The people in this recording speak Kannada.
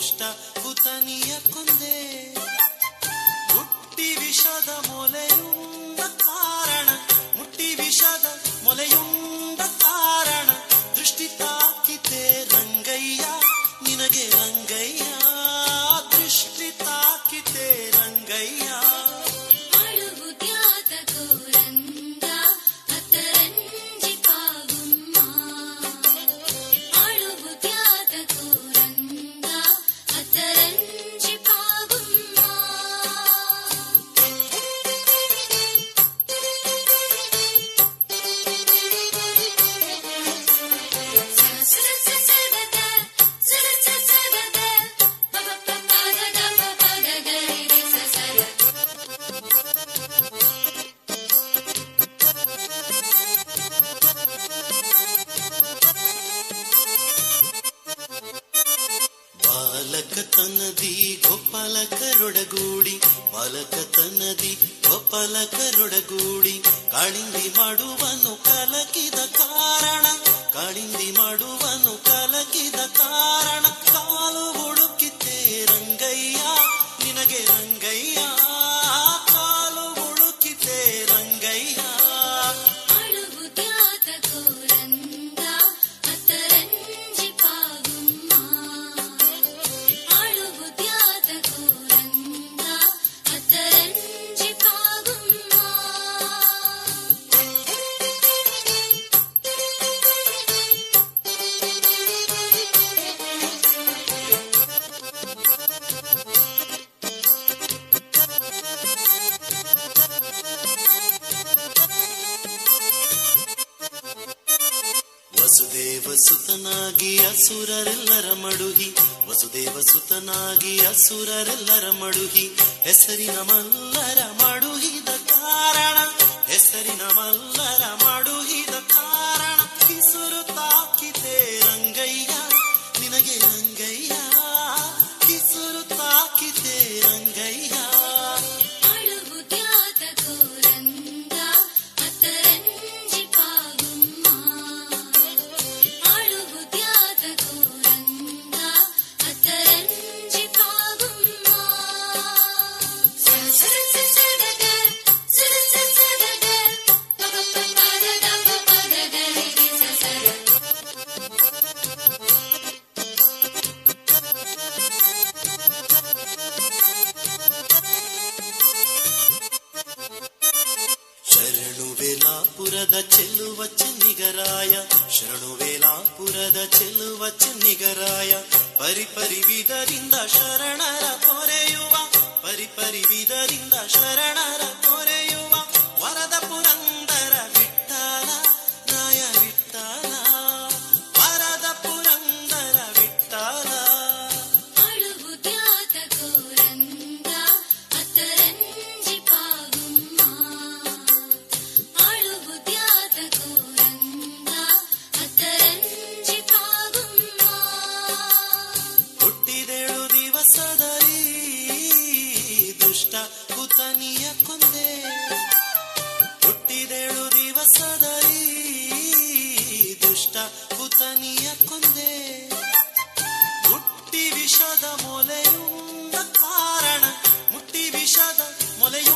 ದುಷ್ಟ ಹುತನಿಯ ಕೊಂದೆ. ಮುಟ್ಟಿ ವಿಷದ ಮೊಲೆಯುಂಡ ಕಾರಣ, ಮುಟ್ಟಿ ವಿಷದ ಮೊಲೆಯುಂಡ ಕಾರಣ, ದೃಷ್ಟಿ ತಾಕಿತೆ ರಂಗಯ್ಯ ನಿನಗೆ ರಂಗಯ್ಯ, ದೃಷ್ಟಿ ತಾಕಿತೆ ರಂಗಯ್ಯ. ಬಾಲಕತನದಿ ಗೋಪಾಲಕರೊಡಗೂಡಿ, ಬಾಲಕತನದಿ ಗೋಪಾಲಕರೊಡಗೂಡಿ, ಕಾಳಿಂದಿ ಮಾಡುವನು ಕಲಕಿದ ಕಾರಣ, ಕಾಳಿಂದಿ ಮಾಡುವನು ಕಲಕಿದ ಕಾರಣ, ಕಾಲು ಹುಡುಕಿತೆ ರಂಗಯ್ಯ ನಿನಗೆ ರಂಗಯ್ಯ, ಕಾಲು ಹುಡುಕಿತೆ ರಂಗಯ್ಯ. ವಸುದೇವ ಸುತನಾಗಿ ಅಸುರರೆಲ್ಲರ ಮಡುಹಿ, ವಸುದೇವ ಸುತನಾಗಿ ಅಸುರರೆಲ್ಲರ ಮಡುಹಿ, ಹೆಸರಿನ ಮಲ್ಲರ ಮಡುಹಿದ ಕಾರಣ, ಹೆಸರಿನ ಮಲ್ಲರ ಮಡುಹಿದ ಕಾರಣ, ಕಿಸುರು ತಾಕಿತೆ ರಂಗಯ್ಯ ನಿನಗೆ ರಂಗಯ್ಯ, ಕಿಸುರು ತಾಕಿತೆ ರಂಗಯ್ಯ. ಶರಣುವೇಲಾಪುರದ ಚೆಲ್ಲುವ ಚೆನ್ನಿಗರಾಯ, ಶರಣುವೇಲಾಪುರದ ಚೆಲ್ಲುವ ಚೆನ್ನಿಗರಾಯ, ಪರಿಪರಿವಿದರಿಂದ ಶರಣರ ಪೊರೆಯುವ, ಪರಿಪರಿವಿದರಿಂದ ಶರಣರ ಪೊರೆಯುವ, ವರದ ಪುರಂದರ ವಿಠ್ಠಲ ರಾಯ ವಿಠ್ಠಲ, ವರದ ಪುರಂದರ ವಿಠ್ಠಲ. ಹುತನಿಯ ಕೊಂದೆ, ಹುಟ್ಟಿದೇಳು ದಿವಸದಲ್ಲಿ ದುಷ್ಟ ಹುತನಿಯ ಕೊಂದೆ. ಮುಟ್ಟಿ ವಿಷದ ಮೊಲೆಯುಂಡ ಕಾರಣ, ಮುಟ್ಟಿ ವಿಷದ ಮೊಲೆಯು